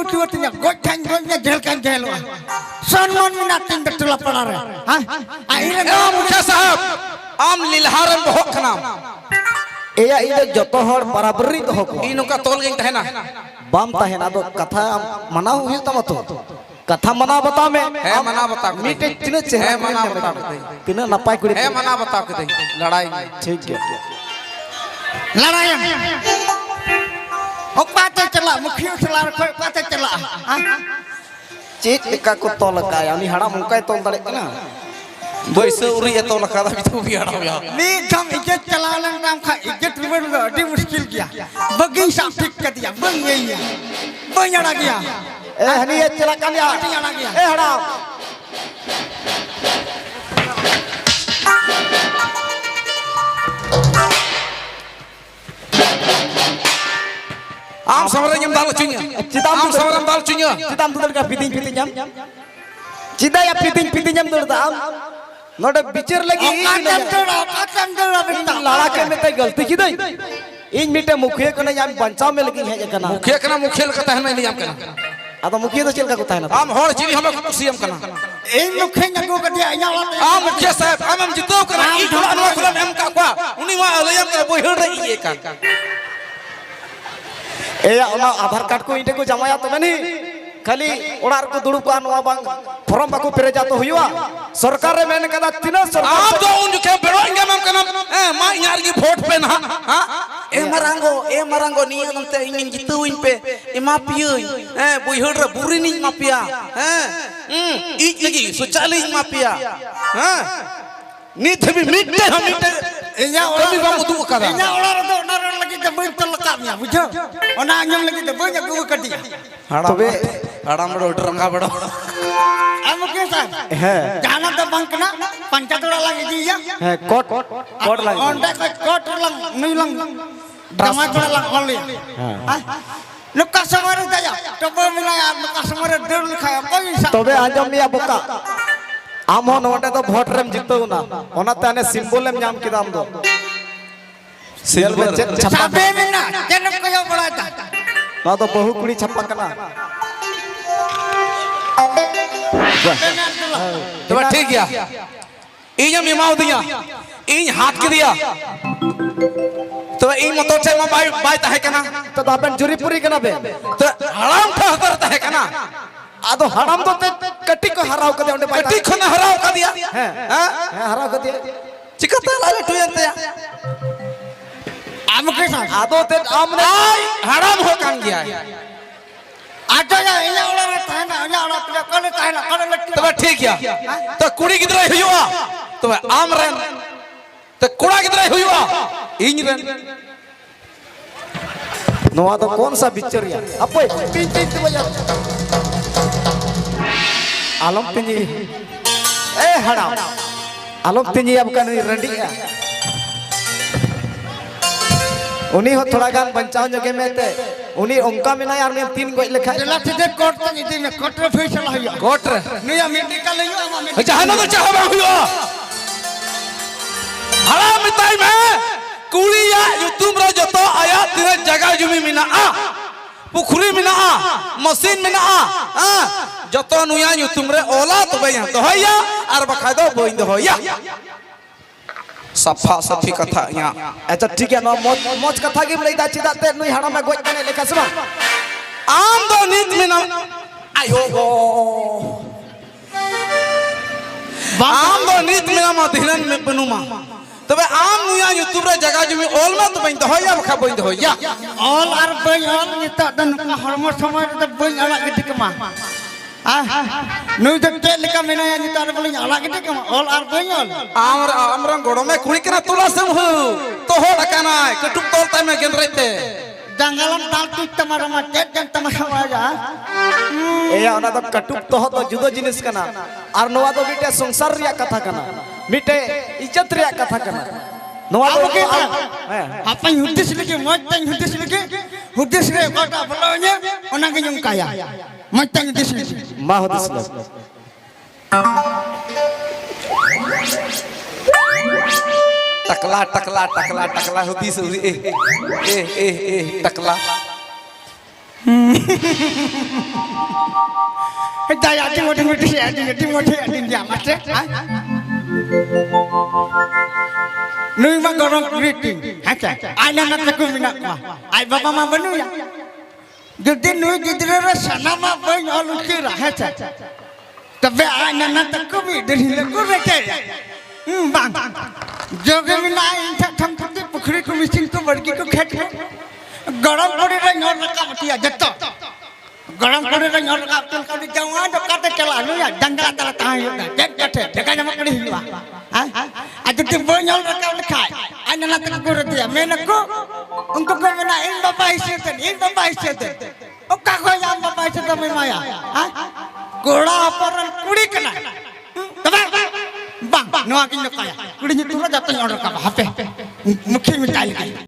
tiba-tiba goceng jelkan jelo. Sonmon minatin betul lapar ya. Hah? Akhirnya मुखिया साहब आम लिलहारन बहक खनाम एया इदे जतो हर बराबरी तो हको इन का तोल गई तहना बाम तहना दो कथा मना हुई तम तो कथा मना बता में है मना बता के मीटे तिने चेहरा है मना बता के तिने नपाई कुड़ी है मना बता के दे लड़ाई ठीक है larayan. Oh patah celak, mukhiyo selar kau patah celak. चेक टिका को तोल का यानी हड़ा मुकाय तोल दड़े कना बैसे उरी ये तो लगा भी तो भी हड़ा या Ni jam ijet celalan ram kha ijet river di muskil kiya. Bagi sak ठीक कर दिया, बंग यही है, बंग यारा किया. ए हनी ये चला का लिया ए हड़ा आम समरे nyam dal cunya am समरे dal cunya चिताम तुदर का पिटिंग पिटिंग जम चिदा या पिटिंग जम दरदा नोडे बिचर लगी Katam dulu bintang. लाड़ा के में तय गलती की दई इन मीटे मुखिया को नहीं हम बंचाव में लगी है जकना मुखिया कना मुखिया कहता है मैं नहीं आम कना अब मुखिया तो चल का कुता है ना आम हर चीज हम सीएम कना Ini mukhinya gua kerja ini awal. आम मुखिया साहब हम जितो कना ई ढोला अनवा खुला एम का kwa उनी वा अलयम का बोहर रही ये का ए ओना आधार कार्ड को इटे को जमाया तो नहीं खाली ओडार को दुड़ु का नवा बांग फॉर्म बाको पेरेजा तो हुआ सरकार रे मैंने कहा तीन आप सरकार तो उन जो के बेरोंगे हम कना मां यार की वोट पे ना हां ए मरांगो नी नंते इंगिन जितु इन पे ए मापियो बोहर रे बुरी नी मापिया ई लगी सुचाली मापिया नी थबी मिटे हम मिटे Ini kami bang utu kada Ini orang lagi terbang terlekapnya, bujuk. Orang anyam lagi terbang gua kerja. तबे हड़ाम बड़ो डरंगा बड़ो Kamu kisah? Jangan terbang kena pancat orang lagi dia. है कोट लगी Onda kot orang nilang. Damai orang oleh. Lukas semua itu ya. Coba milaya lukas semua itu dulu kayak kau bisa. तबे आजम मिया बोका आम हो नोटे तो वोट रेम जितो ना ओना ताने सिंबल एम नाम किदाम दो silver छप्पा Sampai mana? Jangan kau berada. ना तो बहु कुड़ी छप्पा कना तो ठीक है ई जम इमाउ दिया ई हाथ के दिया तो ई मतो छे म बाय ता है कना तो अपन जुरी पूरी कना बे तो हड़ाम ठहर ता है कना आदो हराम तो कट्टी को हराव कर दे ओंडे कटी खन हराव का दिया हां हराव कर दिया चिकता लागे टुयंते Kamu kisah? आदो ते आमने हराम हो कान गया है Ada ya ini orang tahan, ini orang tidak kalau tahan, kalau lekuk. तो ठीक है तो कुड़ी किधर हुआ तो आम रन तो कुड़ा किधर हुआ इंज रन नोआ तो कौन सा पिक्चर या अपोय तीन तीन तो बजा आलम पिंजी ए हड़ा आलम पिंजी अब का नहीं रंडिया उन्हीं हो थोड़ा गान बंचाओ जगह में ते उन्हीं उनका में ना यार मैं तीन गोई लिखा Jelas tidak kot tu ini me kot official aja. कोटर Ni ya medical aja ama medical. चाहे ना तो चाहे हुआ हराम मिताई में कुड़ी या यूट्यूब रे जतो आया तेरे जगह जुमी मिना आ पुखरी मिना आ मशीन मिना आ जतो नुया यूट्यूब रे ओला तो भैया तो होया और बखादो बोइंद होया सफा सफी कथा या अच्छा ठीक है ना मोच कथा की लेदा चिदा ते नुई हड़ा में गोई कने लेखा सुनो आम दो नीत मिना आयो गो आम दो नीत मिना मा दिलन में बनुमा तबे आम नुया यूट्यूब रे जगह जुमी ओल में तो बोइंद होया बखा बोइंद होया All are bany all ni tak dan hormon semua itu bany anak gitu kemah. Nu itu cek lika mina yang ni tak boleh anak gitu kemah. All are bany all. आमरंग गोड़ो में कुड़ी कना तुला सम हो तो हो रखना है कटुक तोल टाइम में गेन रहते Janggalan taltik tamara macet dan tamara aja. ए ओना तो कटुक तो हो तो जुदो जिनिस कना और नोआ तो बिटे संसार रिया कथा कना बिटे इज्जत रिया कथा कना नोआ तो Apa yang hudis lagi? Macam hudis lagi? Hudis lagi kata belanya orang yang kaya. Macam hudis lagi. मा हो दिस टकला टकला टकला टकला होती सुरी ए टकला Dai adi moti si adi dia mate. Nui ma gorong greeting. Hacha. Aina na taku minak ma. Ai bapa ma banu ya. Jadi nui gidra ra sana ma bain alu kira. Hacha. Tabe aina na taku mi dari lagu reke. Bang. Joge mina inta tham tham pukhri ko machine ko barki ko khet. Garam pori ra nyor raka matia jatto. गरम करे रे नर का तेल का जावा तो काटे चला नु या डंगा तला ताई देख कटे देखा जमा कड़ी हिवा हां आज ते बोल रका लिखाय आना ना तक कर दिया मैंने को उनको को ना इन बाबा हिस्से थे ओ का को या बाबा हिस्से तो मैं माया हां गोड़ा पर कुड़ी कना तबा bang नो आकिन काया कुड़ी नि तुरा जात नर का हापे मुखी मिटाई